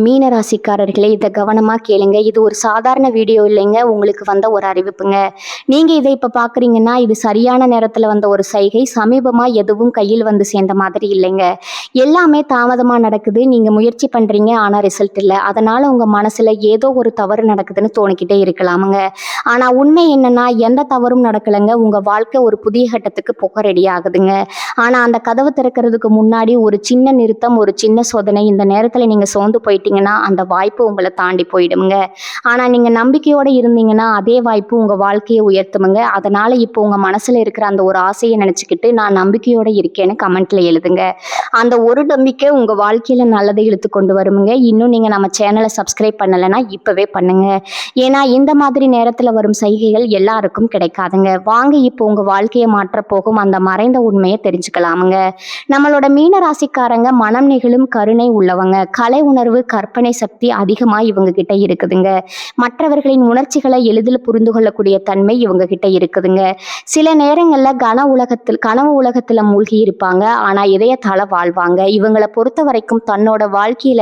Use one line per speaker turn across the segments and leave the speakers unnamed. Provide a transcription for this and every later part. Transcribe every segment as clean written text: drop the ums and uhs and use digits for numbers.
மீன ராசிக்காரர்களே, இதை கவனமாக கேளுங்க. இது ஒரு சாதாரண வீடியோ இல்லைங்க, உங்களுக்கு வந்த ஒரு அறிவிப்புங்க. நீங்கள் இதை இப்போ பார்க்குறீங்கன்னா இது சரியான நேரத்தில் வந்த ஒரு சைகை. சமீபமாக எதுவும் கையில் வந்து சேர்ந்த மாதிரி இல்லைங்க. எல்லாமே தாமதமாக நடக்குது. நீங்கள் முயற்சி பண்ணுறீங்க, ஆனால் ரிசல்ட் இல்லை. அதனால் உங்கள் மனசில் ஏதோ ஒரு தவறு நடக்குதுன்னு தோணிக்கிட்டே இருக்கலாமுங்க. ஆனால் உண்மை என்னென்னா எந்த தவறும் நடக்கலைங்க. உங்கள் வாழ்க்கை ஒரு புதிய கட்டத்துக்கு போக ரெடி ஆகுதுங்க. ஆனால் அந்த கதவு திறக்கிறதுக்கு முன்னாடி ஒரு சின்ன நிறுத்தம், ஒரு சின்ன சோதனை. இந்த நேரத்தில் நீங்கள் சோர்ந்து போயிட்டீங்கன்னா அந்த வாய்ப்பு உங்களை தாண்டி போயிடுங்க. ஆனால் நீங்கள் நம்பிக்கையோடு இருந்தீங்கன்னா அதே வாய்ப்பு உங்கள் வாழ்க்கையை உயர்த்துமுங்க. அதனால் இப்போ உங்கள் மனசில் இருக்கிற அந்த ஒரு ஆசையை நினச்சிக்கிட்டு நான் நம்பிக்கையோடு இருக்கேன்னு கமெண்ட்டில் எழுதுங்க. அந்த ஒரு நம்பிக்கை உங்கள் வாழ்க்கையில் நல்லதை இழுத்து கொண்டு வருமுங்க. இன்னும் நீங்கள் நம்ம சேனலை சப்ஸ்கிரைப் பண்ணலைன்னா இப்போவே பண்ணுங்க. ஏன்னா இந்த மாதிரி நேரத்தில் வரும் சைகைகள் எல்லாருக்கும் கிடைக்காதுங்க. வாங்க இப்போ உங்கள் வாழ்க்கையை மாற்ற போகும் அந்த மறைந்த உண்மையை தெரிஞ்சுக்கலாமுங்க. நம்மளோட மீன ராசிக்காரங்க மனம் நெகிழும் கருணை உள்ளவங்க. கலை உணர்வு, கற்பனை சக்தி அதிகமாக இவங்க கிட்ட இருக்குதுங்க. மற்றவர்களின் உணர்ச்சிகளை எளிதில் புரிந்து கொள்ளக்கூடிய தன்மை இவங்க கிட்ட இருக்குதுங்க. சில நேரங்களில் கனவு உலகத்தில் மூழ்கி இருப்பாங்க, ஆனால் இதயத்தால வாழ்வாங்க. இவங்களை பொறுத்த வரைக்கும் தன்னோட வாழ்க்கையில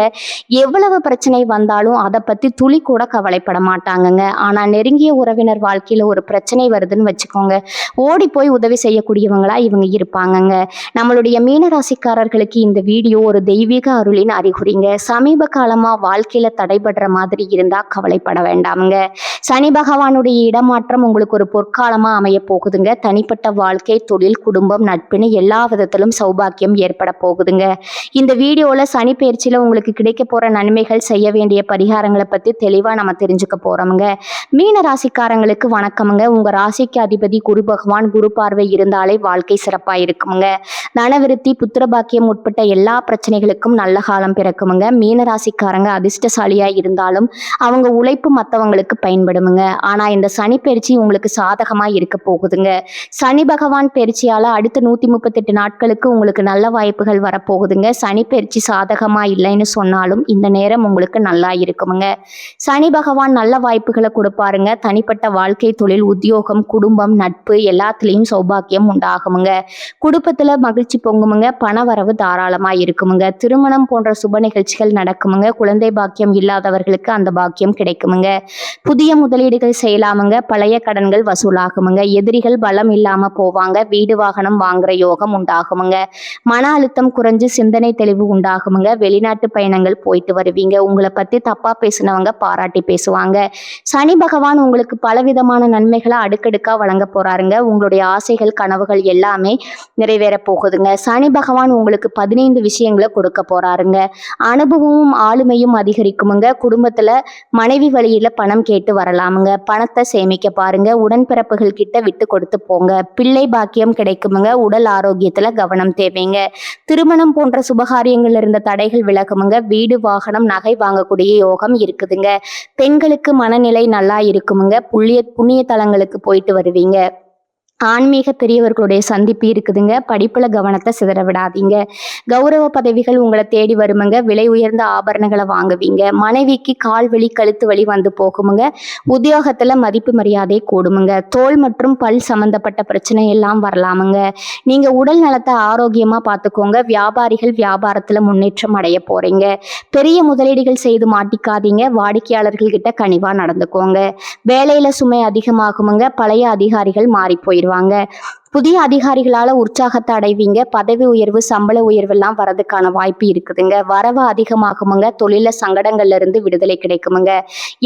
எவ்வளவு பிரச்சனை வந்தாலும் அதை பத்தி துளி கூட கவலைப்பட மாட்டாங்கங்க. ஆனால் நெருங்கிய உறவினர் வாழ்க்கையில ஒரு பிரச்சனை வருதுன்னு வச்சுக்கோங்க, ஓடி போய் உதவி செய்யக்கூடியவங்களா இவங்க இருப்பாங்கங்க. நம்மளுடைய மீனராசிக்காரர்களுக்கு இந்த வீடியோ ஒரு தெய்வீக அருளின் அறிகுறிங்க. சமீப காலமா வாழ்க்கையில தடைபடுற மாதிரி இருந்தா கவலைப்பட வேண்டாமுங்க. சனி பகவானுடைய இடமாற்றம் உங்களுக்கு ஒரு பொற்காலமா அமைய போகுதுங்க. தனிப்பட்ட வாழ்க்கை, தொழில், குடும்பம், நட்புன்னு எல்லா விதத்திலும் சௌபாக்கியம் ஏற்பட போகுதுங்க. இந்த வீடியோல சனி பயிற்சியில உங்களுக்கு கிடைக்க போற நன்மைகள், செய்ய வேண்டிய பரிகாரங்களை பத்தி தெளிவா நம்ம தெரிஞ்சுக்க போறோமுங்க. மீன ராசிக்காரங்களுக்கு வணக்கமுங்க. உங்க ராசிக்கு அதிபதி குரு பகவான். குரு பார்வை இருந்தாலே வாழ்க்கை சிறப்பா இருக்குமுங்க. தனவிருத்தி, புத்திரபாக்கியம் உட்பட்ட எல்லா பிரச்சனைகளுக்கும் நல்ல காலம் பிறக்குமுங்க. மீன ராசிக்காரங்க அதிர்ஷ்டசாலியா இருந்தாலும் அவங்க உழைப்பு மற்றவங்களுக்கு பயன்படுமுங்க. ஆனா இந்த சனி பயிற்சி உங்களுக்கு சாதகமா இருக்க போகுதுங்க. சனி பகவான் பயிற்சியால அடுத்த 138 நாட்களுக்கு உங்களுக்கு நல்ல வாய்ப்புகள் வரப்போகுதுங்க. சனி பயிற்சி சாதகமா இல்லைன்னு சொன்னாலும் இந்த நேரம் உங்களுக்கு நல்லா இருக்குமுங்க. சனி பகவான் நல்ல வாய்ப்புகளை கொடுப்பாருங்க. தனிப்பட்ட வாழ்க்கை, தொழில், உத்தியோகம், குடும்பம், நட்பு எல்லாத்துலேயும் சௌபாக்கியம் உண்டாகுமுங்க. குடும்பத்துல மகிழ்ச்சி பொங்குமுங்க. பண வரவு தாராளமா இருக்குமுங்க. திருமணம் போன்ற சுப நிகழ்ச்சிகள் நடக்குமுங்க. குழந்தை பாக்கியம் இல்லாதவர்களுக்கு அந்த பாக்கியம் கிடைக்குமுங்க. புதிய முதலீடுகள் செய்யலாமுங்க. பழைய கடன்கள் வசூலாகுமுங்க. எதிரிகள் பலம் இல்லாம போவாங்க. வீடு வாகனம் வாங்குற யோகம் உண்டாகுமுங்க. மன அழுத்தம் குறைஞ்சு சிந்தனை தெளிவு உண்டாகுமுங்க. வெளிநாட்டு பயணங்கள் போயிட்டு வருவீங்க. உங்களை பத்தி தப்பா பேசினவங்க பாராட்டி பேசுவாங்க. சனி பகவான் உங்களுக்கு பலவிதமான நன்மைகளை அடுக்கடுக்கா வழங்க போறாருங்க. உங்களுடைய ஆசைகள், கனவுகள் எல்லாமே நிறைவேற போகுதுங்க. சனி பகவான் உங்களுக்கு 15 விஷயங்களை கொடுக்க போறாருங்க. அனுபவமும் ஆளுமையும் அதிகரிக்குமுங்க. குடும்பத்துல மனைவி வழியில பணம் கேட்டு வரலாமுங்க. பணத்தை சேமிக்க பாருங்க. உடன்பிறப்புகள் கிட்ட விட்டு கொடுத்து போங்க. பிள்ளை பாக்கியம் கிடைக்குமுங்க. உடல் ஆரோக்கியத்துல கவனம் தேவைங்க. திருமணம் போன்ற சுபகாரியங்கள் இருந்த தடைகள் விலகுமுங்க. வீடு, வாகனம், நகை வாங்கக்கூடிய யோகம் இருக்குதுங்க. பெண்களுக்கு மனநிலை நல்லா இருக்குமுங்க. புண்ணிய தலங்களுக்கு போயிட்டு வருவீங்க. ஆன்மீக பெரியவர்களுடைய சந்திப்பு இருக்குதுங்க. படிப்புல கவனத்தை சிதற விடாதீங்க. கௌரவ பதவிகள் உங்களை தேடி வருமுங்க. விலை உயர்ந்த ஆபரணங்களை வாங்குவீங்க. மனைவிக்கு கால் வலி, கழுத்து வலி வந்து போகுமுங்க. உத்தியோகத்துல மதிப்பு மரியாதை கூடுமுங்க. தோல் மற்றும் பல் சம்பந்தப்பட்ட பிரச்சனை எல்லாம் வரலாமுங்க. நீங்க உடல் நலத்தை ஆரோக்கியமா பார்த்துக்கோங்க. வியாபாரிகள் வியாபாரத்துல முன்னேற்றம் அடைய போறீங்க. பெரிய முதலீடுகள் செய்து மாட்டிக்காதீங்க. வாடிக்கையாளர்கள் கிட்ட கனிவா நடந்துக்கோங்க. வேலையில சுமை அதிகமாகுமுங்க. பழைய அதிகாரிகள் மாறி போயிடுவாங்க. புதிய அதிகாரிகளால உற்சாகத்தை அடைவீங்க. பதவி உயர்வு, சம்பள உயர்வு எல்லாம் வரதுக்கான வாய்ப்பு இருக்குதுங்க. வரவு அதிகமாகுமுங்க. தொழில சங்கடங்கள்ல இருந்து விடுதலை கிடைக்குமுங்க.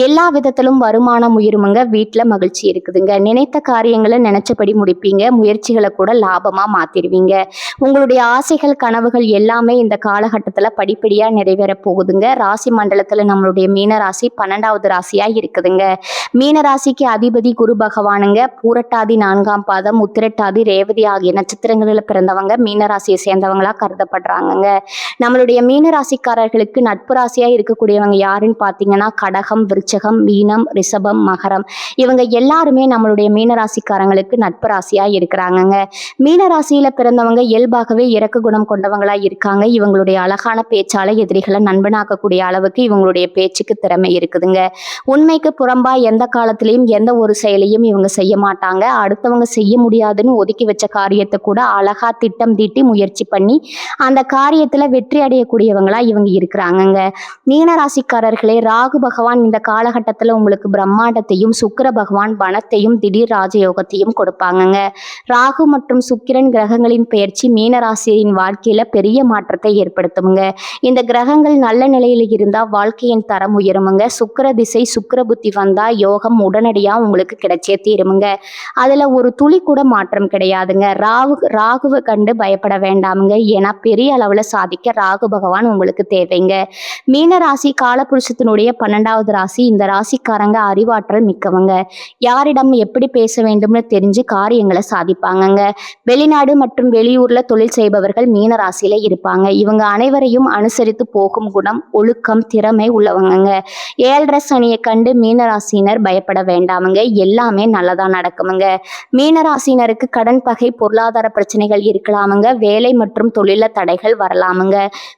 எல்லா விதத்திலும் வருமானம் உயருமுங்க. வீட்டுல மகிழ்ச்சி இருக்குதுங்க. நினைத்த காரியங்களை நினைச்சபடி முடிப்பீங்க. முயற்சிகளை கூட லாபமா மாத்திருவீங்க. உங்களுடைய ஆசைகள், கனவுகள் எல்லாமே இந்த காலகட்டத்துல படிப்படியா நிறைவேற போகுதுங்க. ராசி மண்டலத்துல நம்மளுடைய மீன ராசி 12வது ராசியா இருக்குதுங்க. மீன ராசிக்கு அதிபதி குரு பகவானுங்க. பூரட்டாதி 4ஆம் பாதம், உத்திரட்டாதி, ரேவதி ஆகிய நட்சத்திரங்களில் பிறந்தவங்க மீனராசியை சேர்ந்தவங்களா கருதப்படுறாங்கங்க. நம்மளுடைய மீனராசிக்காரர்களுக்கு நட்பு ராசியா இருக்கக்கூடியவங்க யாருன்னு பார்த்தீங்கன்னா கடகம், விருச்சகம், மீனம், ரிஷபம், மகரம். இவங்க எல்லாருமே நம்மளுடைய மீனராசிக்காரங்களுக்கு நட்பு ராசியா இருக்கிறாங்கங்க. மீனராசியில பிறந்தவங்க இயல்பாகவே இரக்க குணம் கொண்டவங்களா இருக்காங்க. இவங்களுடைய அழகான பேச்சால எதிரிகளை நண்பனாக்கக்கூடிய அளவுக்கு இவங்களுடைய பேச்சுக்கு திறமை இருக்குதுங்க. உண்மைக்கு புறம்பா எந்த காலத்திலையும் எந்த ஒரு செயலையும் இவங்க செய்ய மாட்டாங்க. அடுத்தவங்க செய்ய முடியாதுன்னு ஒதுக்கி வச்ச காரியத்தை கூட அழகா திட்டம் தீட்டி முயற்சி பண்ணி அந்த காரியத்துல வெற்றி அடையக்கூடியவங்களா இவங்க இருக்கிறாங்கங்க. மீனராசிக்காரர்களே, ராகு பகவான் இந்த காலகட்டத்துல உங்களுக்கு பிரம்மாண்டத்தையும், சுக்கிர பகவான் பணத்தையும் திடீர் ராஜயோகத்தையும் கொடுப்பாங்கங்க. ராகு மற்றும் சுக்கிரன் கிரகங்களின் பெயர்ச்சி மீனராசியின் வாழ்க்கையில பெரிய மாற்றத்தை ஏற்படுத்துமுங்க. இந்த கிரகங்கள் நல்ல நிலையில இருந்தா வாழ்க்கையின் தரம் உயருமுங்க. சுக்கிர திசை சுக்கிர புத்தி வந்தா யோகம் உடனடியா உங்களுக்கு கிடைச்சே தீருமுங்க. அதுல ஒரு துளி கூட மாற்றம் கிடையாதுங்க. ராகுவை கண்டு பயப்பட வேண்டாமுங்க. ஏன்னா பெரிய அளவுல சாதிக்க ராகு பகவான் உங்களுக்கு தேவைங்க. மீன ராசி காலபுருஷத்தினுடைய 12வது ராசி. இந்த ராசிக்காரங்க அறிவாற்றல் மிக்கவங்க. யாரிடம் எப்படி பேச வேண்டும்னு தெரிஞ்சு காரியங்களை சாதிப்பாங்கங்க. வெளிநாடு மற்றும் வெளியூர்ல தொழில் செய்பவர்கள் மீன ராசியில இருப்பாங்க. இவங்க அனைவரையும் அனுசரித்து போகும் குணம், ஒழுக்கம், திறமை உள்ளவங்க. 7.5 சனியை கண்டு மீனராசினர் பயப்பட வேண்டாமுங்க. எல்லாமே நல்லதா நடக்குமுங்க. மீனராசினருக்கு கடன் பகை, பொருளாதார பிரச்சனைகள் இருக்கலாமுங்க. வேலை மற்றும் தொழில தடைகள் வரலாமுங்க.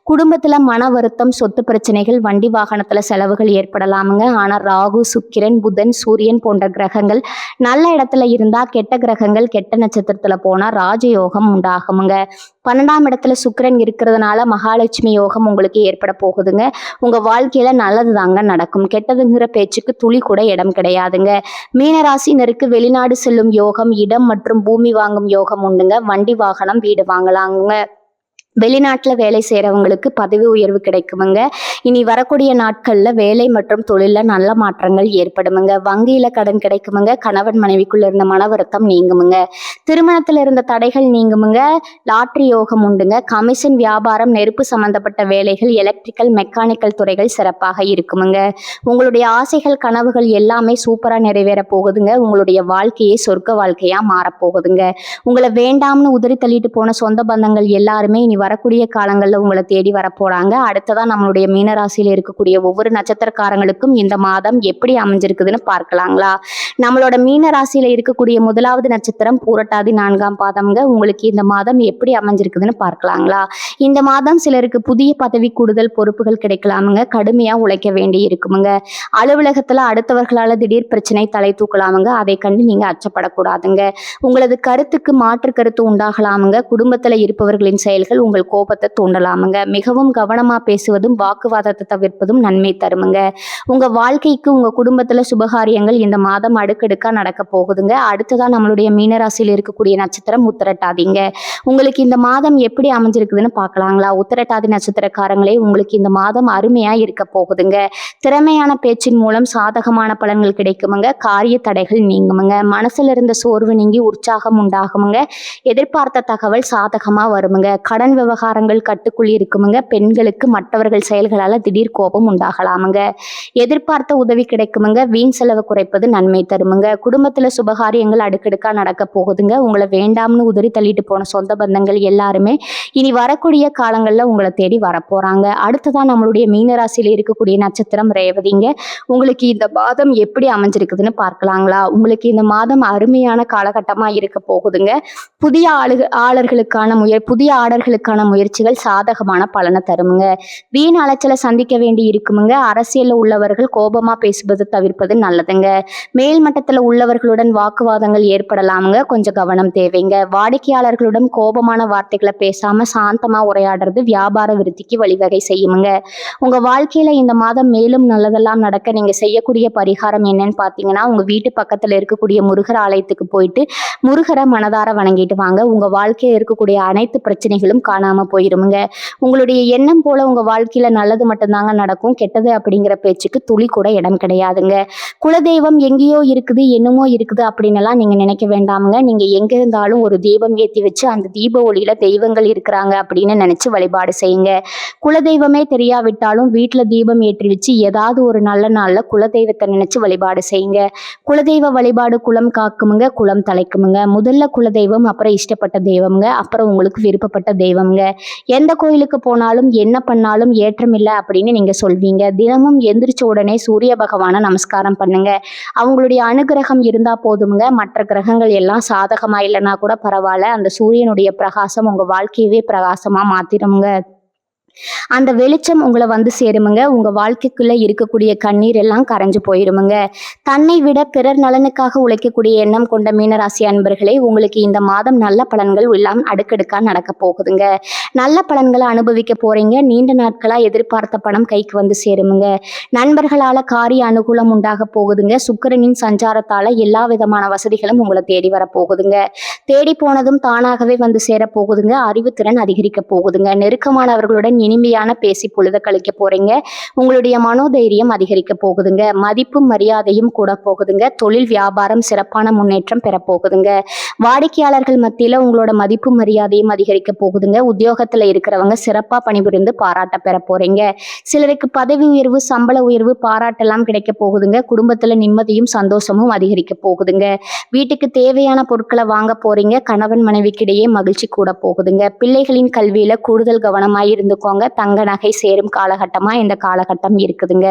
குடும்பத்துல மன வருத்தம், சொத்து பிரச்சனைகள், வண்டி வாகனத்துல செலவுகள் ஏற்படலாமுங்க. ஆனா ராகு, சுக்கிரன், புதன், சூரியன் போன்ற கிரகங்கள் நல்ல இடத்துல இருந்தா, கெட்ட கிரகங்கள் கெட்ட நட்சத்திரத்துல போனா ராஜயோகம் உண்டாகுமுங்க. 12ஆம் இடத்துல சுக்கிரன் இருக்கிறதுனால மகாலட்சுமி யோகம் உங்களுக்கு ஏற்பட போகுதுங்க. உங்க வாழ்க்கையில நல்லது தாங்க நடக்கும். கெட்டதுங்கிற பேச்சுக்கு துளி கூட இடம் கிடையாதுங்க. மீனராசினருக்கு வெளிநாடு செல்லும் யோகம், இடம் மற்றும் பூமி வாங்கும் யோகம் உண்டுங்க. வண்டி வாகனம், வீடு வாங்கலாங்க. வெளிநாட்டில் வேலை செய்கிறவங்களுக்கு பதவி உயர்வு கிடைக்குமுங்க. இனி வரக்கூடிய நாட்களில் வேலை மற்றும் தொழிலில் நல்ல மாற்றங்கள் ஏற்படுமுங்க. வங்கியில் கடன் கிடைக்குமுங்க. கணவன் மனைவிக்குள்ள இருந்த மன வருத்தம் நீங்குமுங்க. திருமணத்தில் இருந்த தடைகள் நீங்குமுங்க. லாட்ரி யோகம் உண்டுங்க. கமிஷன், வியாபாரம், நெருப்பு சம்பந்தப்பட்ட வேலைகள், எலக்ட்ரிக்கல், மெக்கானிக்கல் துறைகள் சிறப்பாக இருக்குமுங்க. உங்களுடைய ஆசைகள், கனவுகள் எல்லாமே சூப்பராக நிறைவேற போகுதுங்க. உங்களுடைய வாழ்க்கையே சொர்க்க வாழ்க்கையாக மாறப்போகுதுங்க. உங்களை வேண்டாம்னு உதறி தள்ளிட்டு போன சொந்த பந்தங்கள் எல்லாருமே இனி வரக்கூடிய காலங்களில் உங்களை தேடி வரப்போறாங்க. அடுத்ததான் நம்மளுடைய மீனராசியில் இருக்கக்கூடிய ஒவ்வொரு நட்சத்திரக்காரங்களுக்கும் இந்த மாதம் எப்படி அமைஞ்சிருக்குதுன்னு பார்க்கலாங்களா? நம்மளோட மீனராசியில இருக்கக்கூடிய 1வது நட்சத்திரம் பூரட்டாதி 4ஆம் பாதம்ங்க. உங்களுக்கு இந்த மாதம் எப்படி அமைஞ்சிருக்குதுன்னு பார்க்கலாங்களா? இந்த மாதம் சிலருக்கு புதிய பதவி, கூடுதல் பொறுப்புகள் கிடைக்கலாமுங்க. கடுமையா உழைக்க வேண்டி இருக்குமுங்க. அலுவலகத்துல அடுத்தவர்களால திடீர் பிரச்சனை தலை தூக்கலாமுங்க. அதை கண்டு நீங்க அச்சப்படக்கூடாதுங்க. உங்களது கருத்துக்கு மாற்று கருத்து உண்டாகலாமுங்க. குடும்பத்துல இருப்பவர்களின் செயல்கள் உங்கள் கோபத்தை தூண்டலாமுங்க. மிகவும் கவனமா பேசுவதும் வாக்குவாதத்தை தவிர்ப்பதும் நன்மை தருமுங்க. உங்க வாழ்க்கைக்கு, உங்க குடும்பத்துல சுபகாரியங்கள் இந்த மாதம் அடுக்கடுக்கா நடக்க போகுதுங்க. அடுத்ததான் நம்மளுடைய மீனராசியில் இருக்கக்கூடிய நட்சத்திரம் உத்திரட்டாதிங்க. உங்களுக்கு இந்த மாதம் எப்படி அமைஞ்சிருக்குதுன்னு பார்க்கலாங்களா? உத்திரட்டாதி நட்சத்திரக்காரங்களே, உங்களுக்கு இந்த மாதம் அருமையா இருக்க போகுதுங்க. திறமையான பேச்சின் மூலம் சாதகமான பலன்கள் கிடைக்குமுங்க. காரிய தடைகள் நீங்குமுங்க. மனசுல இருந்த சோர்வு நீங்கி உற்சாகம் உண்டாகுமுங்க. எதிர்பார்த்த தகவல் சாதகமா வருமுங்க. கடன் விவகாரங்கள் கட்டுக்குள் இருக்குமுங்க. பெண்களுக்கு மற்றவர்கள் செயல்களால திடீர் கோபம் உண்டாகலாமுங்க. எதிர்பார்த்த உதவி கிடைக்குமுங்க. வீண் செலவு குறைப்பது நன்மை தருமுங்க. குடும்பத்துல சுபகாரியங்கள் அடுக்கடுக்கா நடக்க போகுதுங்க. உங்களை வேண்டாம்னு உதறி தள்ளிட்டு போன சொந்த பந்தங்கள் எல்லாருமே இனி வரக்கூடிய காலங்கள்ல உங்களை தேடி வரப்போறாங்க. அடுத்ததான் நம்மளுடைய மீனராசியில் இருக்கக்கூடிய நட்சத்திரம் ரேவதிங்க. உங்களுக்கு இந்த மாதம் எப்படி அமைஞ்சிருக்குதுன்னு பார்க்கலாங்களா? உங்களுக்கு இந்த மாதம் அருமையான காலகட்டமா இருக்க போகுதுங்க. புதிய ஆர்டர்களுக்கான முயற்சிகள் சாதகமான பலனை தருமுங்க. வீண் அலைச்சலை சந்திக்க வேண்டி இருக்குமுங்க. அரசியல்ல உள்ளவர்கள் கோபமா பேசுவது தவிர்ப்பது நல்லதுங்க. மேல்மட்டத்துல உள்ளவர்களுடன் வாக்குவாதங்கள் ஏற்படலாமுங்க. கொஞ்சம் கவனம் தேவைங்க. வாடிக்கையாளர்களுடன் கோபமான வார்த்தைகளை பேசாம சாந்தமா உரையாடுறது வியாபார விருத்திக்கு வழிவகை செய்யுமுங்க. உங்க வாழ்க்கையில இந்த மாதம் மேலும் நல்லதெல்லாம் நடக்க நீங்க செய்யக்கூடிய பரிகாரம் என்னன்னு பாத்தீங்கன்னா, உங்க வீட்டு பக்கத்துல இருக்கக்கூடிய முருகர் ஆலயத்துக்கு போயிட்டு முருகரை மனதார வணங்கிட்டு வாங்க. உங்க வாழ்க்கையில இருக்கக்கூடிய அனைத்து பிரச்சனைகளும் காணாம போயிருமுங்க. உங்களுடைய எண்ணம் போல உங்க வாழ்க்கையில நல்லது மட்டும்தாங்க நடக்கும். கெட்டது அப்படிங்கிற பேச்சுக்கு துளி கூட இடம் கிடையாதுங்க. குலதெய்வம் எங்கேயோ இருக்குது, என்னமோ இருக்குது அப்படின்னு எல்லாம் நீங்க நினைக்க வேண்டாமுங்க. நீங்க எங்க இருந்தாலும் ஒரு தீபம் ஏற்றி வச்சு அந்த தீப ஒளியில தெய்வங்கள் இருக்கிறாங்க அப்படின்னு நினைச்சு வழிபாடு செய்யுங்க. குலதெய்வமே தெரியாவிட்டாலும் வீட்டுல தீபம் ஏற்றி வச்சு ஏதாவது ஒரு நல்ல நாள்ல குலதெய்வத்தை நினைச்சு வழிபாடு செய்யுங்க. குலதெய்வ வழிபாடு குலம் காக்குமுங்க, குலம் தலைக்குமுங்க. முதல்ல குலதெய்வம், அப்புறம் இஷ்டப்பட்ட தெய்வம்ங்க, அப்புறம் உங்களுக்கு விருப்பப்பட்ட தெய்வம்ங்க. எந்த கோயிலுக்கு போனாலும் என்ன பண்ணாலும் ஏற்றம் இல்லை அப்படின்னு நீங்க சொல்வீங்க. தினமும் எந்திரிச்ச உடனே சூரிய பகவானை நமஸ்காரம் பண்ணுங்க. அவங்களுடைய அனுகிரகம் இருந்தா போதுமுங்க. மற்ற கிரகங்கள் எல்லாம் சாதகமா இல்லைன்னா கூட பரவாயில்ல, அந்த சூரியனுடைய பிரகாசம் உங்க வாழ்க்கையவே பிரகாசமா மாத்திருமுங்க. அந்த வெளிச்சம் உங்களை வந்து சேருமுங்க. உங்க வாழ்க்கைக்குள்ள இருக்கக்கூடிய கண்ணீர் எல்லாம் கரைஞ்சு போயிருமுங்க. தன்னை விட பிறர் நலனுக்காக உழைக்கக்கூடிய எண்ணம் கொண்ட மீனராசி அன்பர்களே, உங்களுக்கு இந்த மாதம் நல்ல பலன்கள் எல்லாம் அடுக்கடுக்கா நடக்க போகுதுங்க. நல்ல பலன்களை அனுபவிக்க போறீங்க. நீண்ட நாட்களா எதிர்பார்த்த பணம் கைக்கு வந்து சேருமுங்க. நண்பர்களால காரிய அனுகூலம் உண்டாக போகுதுங்க. சுக்கிரனின் சஞ்சாரத்தால எல்லா விதமான வசதிகளும் உங்களை தேடி வர போகுதுங்க. தேடி போனதும் தானாகவே வந்து சேர போகுதுங்க. அறிவுத்திறன் அதிகரிக்க போகுதுங்க. நெருக்கமானவர்களுடன் இனிமையான பேசி பொழுத கழிக்க போறீங்க. உங்களுடைய மனோதைரியம் அதிகரிக்க போகுதுங்க. மதிப்பும் மரியாதையும் கூட போகுதுங்க. தொழில் வியாபாரம் சிறப்பான முன்னேற்றம் பெற போகுதுங்க. வாடிக்கையாளர்கள் மத்தியில உங்களோட மதிப்பும் மரியாதையும் அதிகரிக்க போகுதுங்க. உத்தியோகத்துல இருக்கிறவங்க சிறப்பா பணிபுரிந்து பாராட்ட பெற போறீங்க. சிலருக்கு பதவி உயர்வு, சம்பள உயர்வு, பாராட்டெல்லாம் கிடைக்க போகுதுங்க. குடும்பத்துல நிம்மதியும் சந்தோஷமும் அதிகரிக்க போகுதுங்க. வீட்டுக்கு தேவையான பொருட்களை வாங்க போறீங்க. கணவன் மனைவிக்கிடையே மகிழ்ச்சி கூட போகுதுங்க. பிள்ளைகளின் கல்வியில கூடுதல் கவனமாய் இருந்துக்கோங்க. தங்க நகை சேரும் காலகட்டமா இந்த காலகட்டம் இருக்குதுங்க.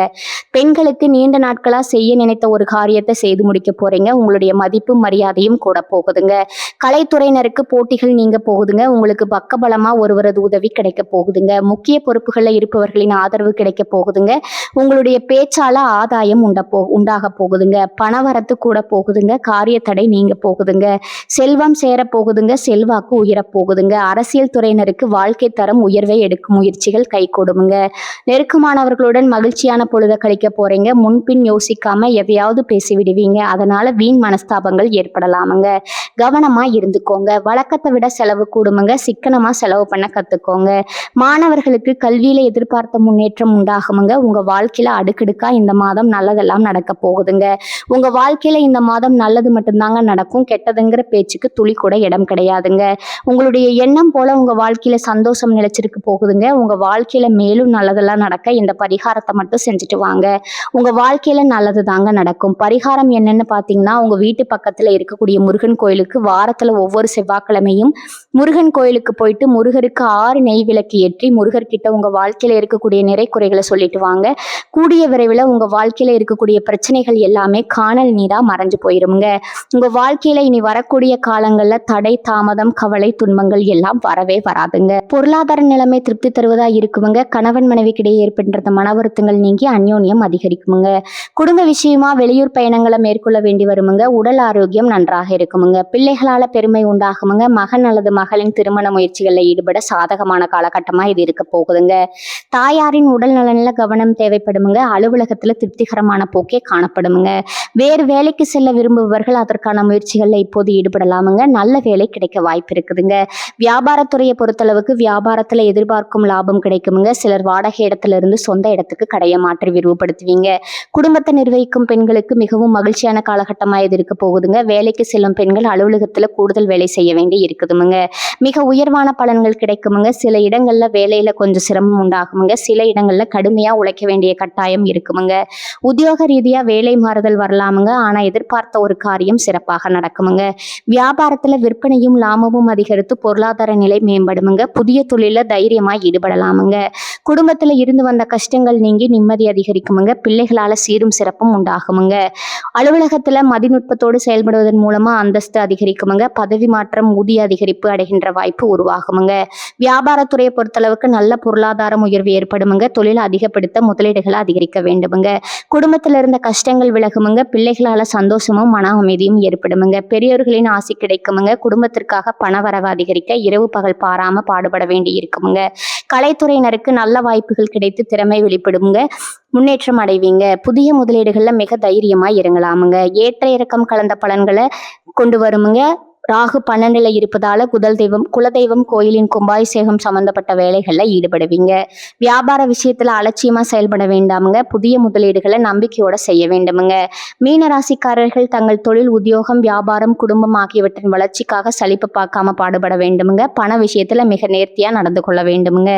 பெண்களுக்கு நீண்ட நாட்களா செய்ய நினைத்த ஒரு காரியத்தை செய்து முடிக்க போறீங்க. உங்களுடைய மதிப்பும் மரியாதையும் கூட போகுதுங்க. கலைத்துறையினருக்கு போட்டிகள் நீங்க போகுதுங்க. உங்களுக்கு பக்கபலமா ஒருவரது உதவி கிடைக்க போகுதுங்க. முக்கிய பொறுப்புகளில் இருப்பவர்களின் ஆதரவு கிடைக்க போகுதுங்க. உங்களுடைய பேச்சால ஆதாயம் உண்டாக போகுதுங்க. பணவரத்து கூட போகுதுங்க. காரிய தடை நீங்க போகுதுங்க. செல்வம் சேர போகுதுங்க. செல்வாக்கு உயர போகுதுங்க. அரசியல் துறையினருக்கு வாழ்க்கை தரம் உயர்வை எடுக்கும் முயற்சிகள் கை கொடுமுங்க. நெருக்கமானவர்களுடன் மகிழ்ச்சியான பொழுத கழிக்க போறீங்க. முன்பின் யோசிக்காம எதையாவது பேசி விடுவீங்க. அதனால வீண் மனஸ்தாபங்கள் ஏற்படலாமுங்க. கவனமா இருந்துக்கோங்க. வழக்கத்தை விட செலவு கூடுமுங்க. சிக்கனமா செலவு பண்ண கத்துக்கோங்க. மாணவர்களுக்கு கல்வியில எதிர்பார்த்த முன்னேற்றம் உண்டாகுமுங்க. உங்க வாழ்க்கையில அடுக்கடுக்கா இந்த மாதம் நல்லதெல்லாம் நடக்க போகுதுங்க. உங்க வாழ்க்கையில இந்த மாதம் நல்லது மட்டும்தாங்க நடக்கும். கெட்டதுங்கிற பேச்சுக்கு துளி கூட இடம் கிடையாதுங்க. உங்களுடைய எண்ணம் போல உங்க வாழ்க்கையில சந்தோஷம் நிலைச்சிருக்கு போகுதுங்க. உங்க வாழ்க்கையில மேலும் நல்லதெல்லாம் நடக்க இந்த பரிகாரத்தை மட்டும் செஞ்சுட்டு வாங்க. உங்க வாழ்க்கையில நல்லது தாங்க நடக்கும். பரிகாரம் என்னன்னு பாத்தீங்கன்னா, உங்க வீட்டு பக்கத்துல இருக்கக்கூடிய முருகன் கோயிலுக்கு வாரத்துல ஒவ்வொரு செவ்வாய்க்கிழமையும் முருகன் கோயிலுக்கு போயிட்டு முருகருக்கு 6 நெய் விளக்கு ஏற்றி முருகர்கிட்ட உங்க வாழ்க்கையில இருக்கக்கூடிய நிறை குறைகளை சொல்லிட்டு வாங்க. கூடிய விரைவில் உங்க வாழ்க்கையில இருக்கக்கூடிய பிரச்சனைகள் எல்லாமே காணல் நீரா மறைஞ்சு போயிருமுங்க. உங்க வாழ்க்கையில இனி வரக்கூடிய காலங்கள்ல தடை, தாமதம், கவலை, துன்பங்கள் எல்லாம் வரவே வராதுங்க. பொருளாதார நிலைமை திருப்தி தருவதா இருக்குமுங்க. கணவன் மனைவிக்கிடையே ஏற்படுற மன வருத்தங்கள் நீங்கி அந்யோன்யம் அதிகரிக்குமுங்க. குடும்ப விஷயமா வெளியூர் பயணங்களை மேற்கொள்ள வேண்டி வருமுங்க. உடல் ஆரோக்கியம் நன்றாக இருக்குமுங்க. பிள்ளைகளால பெருமை உண்டாகுமுங்க. மகன் அல்லது மகளின் திருமண முயற்சிகளில் ஈடுபட சாதகமான காலகட்டமா இது இருக்க போகுதுங்க. தாயாரின் உடல் நலன்ல கவனம் தேவைப்படுமுங்க. அலுவலகத்துல திருப்திகரமான போக்கே காணப்படுமுங்க. வேறு வேலைக்கு செல்ல விரும்புபவர்கள் அதற்கான முயற்சிகள்ல இப்போது ஈடுபடலாமுங்க. நல்ல வேலை கிடைக்க வாய்ப்பு இருக்குதுங்க. வியாபாரத்துறையை பொறுத்தளவுக்கு வியாபாரத்துல எதிர்பார்க்கும் லாபம் கிடைக்குமுங்க. சிலர் வாடகை இடத்துல இருந்து சொந்த இடத்துக்கு கடையை மாற்றி விரிவுபடுத்துவீங்க. குடும்பத்தை நிர்வகிக்கும் பெண்களுக்கு மிகவும் மகிழ்ச்சியான காலகட்டமா இது இருக்க போகுதுங்க. வேலைக்கு செல்லும் பெண்கள் அலுவலகத்துல கூடுதல் வேலை செய்ய வேண்டி இருக்குதுமுங்க. மிக உயர்வான பலன்கள் கிடைக்குமுங்க. சில இடங்கள்ல வேலையில கொஞ்சம் சிரமம் உண்டாகுமுங்க. சில இடங்கள்ல கடுமையா உழைக்க வேண்டிய கட்டாயம் இருக்குமுங்க. உத்தியோக ரீதியா வேலை மாறுதல் வரலாமுங்க. ஆனா எதிர்பார்த்த ஒரு காரியம் சிறப்பாக நடக்குமுங்க. வியாபாரத்துல விற்பனையும் லாபமும் அதிகரித்து பொருளாதார நிலை மேம்படுமுங்க. புதிய தொழில தைரியமா ஈடுபடலாமுங்க. குடும்பத்துல இருந்து வந்த கஷ்டங்கள் நீங்கி நிம்மதி அதிகரிக்குமுங்க. பிள்ளைகளால சீரும் சிறப்பும் உண்டாகுமுங்க. அலுவலகத்துல மதிநுட்பத்தோடு செயல்படுவதன் மூலமா அந்தஸ்து அதிகரிக்குமுங்க. பதவி மாற்றம், ஊதிய அதிகரிப்பு அடைகின்ற வாய்ப்பு உருவாகுமுங்க. வியாபாரத்துறையை பொறுத்தளவுக்கு நல்ல பொருளாதாரம் உயர்வு ஏற்படுமுங்க. தொழிலை அதிகப்படுத்த முதலீடுகளை அதிகரிக்க வேண்டுமுங்க. குடும்பத்துல இருந்த கஷ்டங்கள் விலகுமுங்க. பிள்ளைகளால சந்தோஷமும் மன அமைதியும் ஏற்படுமுங்க. பெரியோர்களின் ஆசி கிடைக்குமுங்க. குடும்பத்திற்காக பண வரவு அதிகரிக்க இரவு பகல் பாராம பாடுபட வேண்டி இருக்குமுங்க. கலைத்துறையினருக்கு நல்ல வாய்ப்புகள் கிடைத்து திறமை வெளிப்படுமுங்க. முன்னேற்றம் அடைவீங்க. புதிய முதலீடுகள்ல மிக தைரியமா இறங்கலாமுங்க. ஏற்ற இறக்கம் கலந்த பலன்களை கொண்டு வருமுங்க. ராகு 12ல இருப்பதால குலதெய்வம் கோயிலின் கும்பாபிஷேகம் சம்பந்தப்பட்ட வேலைகள்ல ஈடுபடுவீங்க. வியாபார விஷயத்துல அலட்சியமா செயல்பட வேண்டாமுங்க. புதிய முதலீடுகளை நம்பிக்கையோட செய்ய வேண்டுமுங்க. மீனராசிக்காரர்கள் தங்கள் தொழில், உத்தியோகம், வியாபாரம், குடும்பம் ஆகியவற்றின் வளர்ச்சிக்காக சலிப்பு பார்க்காம பாடுபட வேண்டுமுங்க. பண விஷயத்துல மிக நேர்த்தியா நடந்து கொள்ள வேண்டுமுங்க.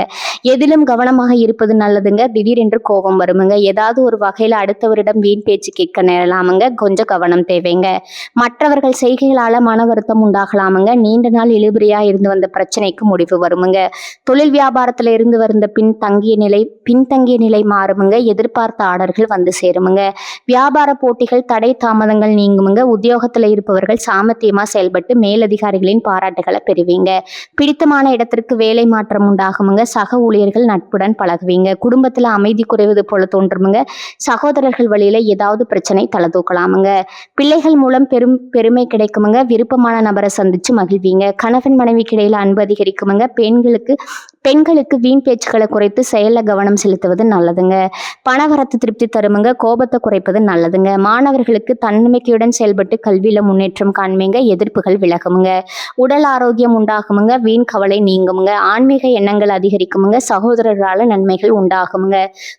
எதிலும் கவனமாக இருப்பது நல்லதுங்க. திடீரென்று கோபம் வருமுங்க. ஏதாவது ஒரு வகையில அடுத்தவரிடம் வீண் பேச்சு கேட்க நேரலாமுங்க. கொஞ்சம் கவனம் தேவைங்க. மற்றவர்கள் செய்கைகளால மன வருத்தம் உண்டாகலாமுங்க. நீண்ட நாள் இழுபறியா இருந்து வந்த பிரச்சனைக்கு முடிவு வருமுங்க. தொழில் வியாபாரத்துல இருந்து வந்த பின்தங்கிய நிலை மாறுமுங்க. எதிர்பார்த்த ஆர்டர்கள் வந்து சேருமுங்க. வியாபார போட்டிகள், தடை, தாமதங்கள் நீங்குமுங்க. உத்தியோகத்துல இருப்பவர்கள் சாமர்த்தியமா செயல்பட்டு மேலதிகாரிகளின் பாராட்டுகளை பெறுவீங்க. பிடித்தமான இடத்திற்கு வேலை மாற்றம் உண்டாகுமுங்க. சக ஊழியர்கள் நட்புடன் பழகுவீங்க. குடும்பத்துல அமைதி குறைவது போல தோன்றுமுங்க. சகோதரர்கள் வழியில ஏதாவது பிரச்சனை தலை தூக்கலாமுங்க. பிள்ளைகள் மூலம் பெருமை கிடைக்குமுங்க. விருப்பமான நபரை சந்திச்சு மகிழ்வீங்க. கணவன் மனைவிக்கு இடையில அன்பு அதிகரிக்குமுங்க. பெண்களுக்கு வீண் பேச்சுக்களை குறைத்து செயல்ல கவனம் செலுத்துவது நல்லதுங்க. பணவரத்து திருப்தி தருமுங்க. கோபத்தை குறைப்பது நல்லதுங்க. மாணவர்களுக்கு தன்னம்பிக்கையுடன் செயல்பட்டு கல்வியில முன்னேற்றம் காண்பீங்க. எதிர்ப்புகள் விலகுமுங்க. உடல் ஆரோக்கியம் உண்டாகுமுங்க. வீண் கவலை நீங்குமுங்க. ஆன்மீக எண்ணங்கள் அதிகரிக்குமுங்க. சகோதரர்களால நன்மைகள் உண்டாகுமுங்க.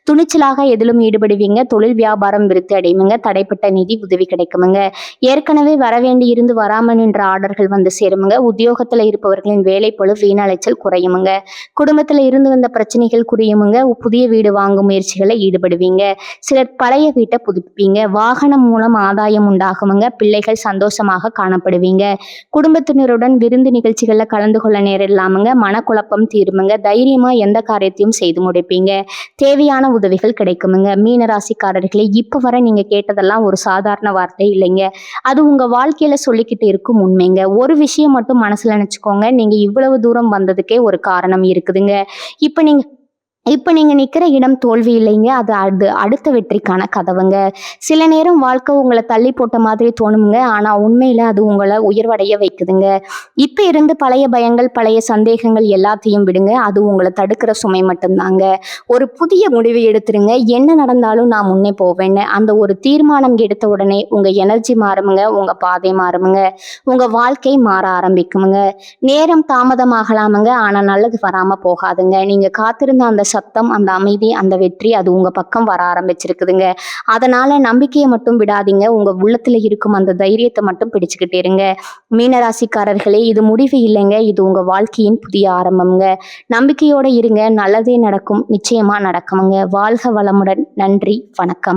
துணிச்சலாக எதிலும் ஈடுபடுவீங்க. தொழில் வியாபாரம் விருத்தி அடையுமுங்க. தடைப்பட்ட நிதி உதவி கிடைக்குமுங்க. ஏற்கனவே வரவேண்டி இருந்து வராமல் நின்ற ஆர்டர்கள் வந்து சேருமுங்க. உத்தியோகத்துல இருப்பவர்களின் வேலை பளு வீண் அலைச்சல் குறையுமுங்க. குடும்பத்துல இருந்து வந்த பிரச்சனைகள் குறையுமுங்க. புதிய வீடு வாங்கும் முயற்சிகளை ஈடுபடுவீங்க. சிலர் பழைய வீட்டை புதுப்பிப்பீங்க. வாகனம் மூலம் ஆதாயம் உண்டாகுமுங்க. பிள்ளைகள் சந்தோஷமாக காணப்படுவீங்க. குடும்பத்தினருடன் விருந்து நிகழ்ச்சிகள்ல கலந்து கொள்ள நேரிடலாமுங்க. மனக்குழப்பம் தீருமுங்க. தைரியமா எந்த காரியத்தையும் செய்து முடிப்பீங்க. தேவையான உதவிகள் கிடைக்குமுங்க. மீனராசிக்காரர்களே, இப்ப வர நீங்க கேட்டதெல்லாம் ஒரு சாதாரண வார்த்தை இல்லைங்க. அது உங்க வாழ்க்கையில சொல்லிக்கிட்டு இருக்கும் உண்மைங்க. ஒரு விஷயம் மட்டும் மனசுல நினைச்சுக்கோங்க. நீங்க இவ்வளவு தூரம் வந்ததுக்கே ஒரு காரணம் இருக்குதுங்க. இப்ப நீங்க நிக்கிற இடம் தோல்வி இல்லைங்க. அது அடுத்த வெற்றிக்கான கதவுங்க. சில நேரம் வாழ்க்கை உங்களை தள்ளி போட்ட மாதிரி தோணுங்க. ஆனா உண்மையில அது உங்களை உயர்வடைய வைக்குதுங்க. இப்ப இருந்து பழைய பயங்கள், பழைய சந்தேகங்கள் எல்லாத்தையும் விடுங்க. அது உங்களை தடுக்கிற சுமை மட்டும்தாங்க. ஒரு புதிய முடிவை எடுத்துருங்க. என்ன நடந்தாலும் நான் முன்னே போவேன்னு அந்த ஒரு தீர்மானம் எடுத்த உடனே உங்க எனர்ஜி மாறுமுங்க. உங்க பாதை மாறுமுங்க. உங்க வாழ்க்கை மாற ஆரம்பிக்குமுங்க. நேரம் தாமதமாகலாமுங்க. ஆனா நல்லது வராம போகாதுங்க. நீங்க காத்திருந்த அந்த சத்தம், அந்த அமைதி, அந்த வெற்றி அது உங்க பக்கம் வர ஆரம்பிச்சிருக்குதுங்க. அதனால நம்பிக்கையை மட்டும் விடாதீங்க. உங்க உள்ளத்துல இருக்கும் அந்த தைரியத்தை மட்டும் பிடிச்சுக்கிட்டே இருங்க. மீனராசிக்காரர்களே, இது முடிவு இல்லைங்க. இது உங்க வாழ்க்கையின் புதிய ஆரம்பம்ங்க. நம்பிக்கையோட இருங்க. நல்லதே நடக்கும். நிச்சயமா நடக்குமுங்க. வாழ்க வளமுடன். நன்றி. வணக்கம்.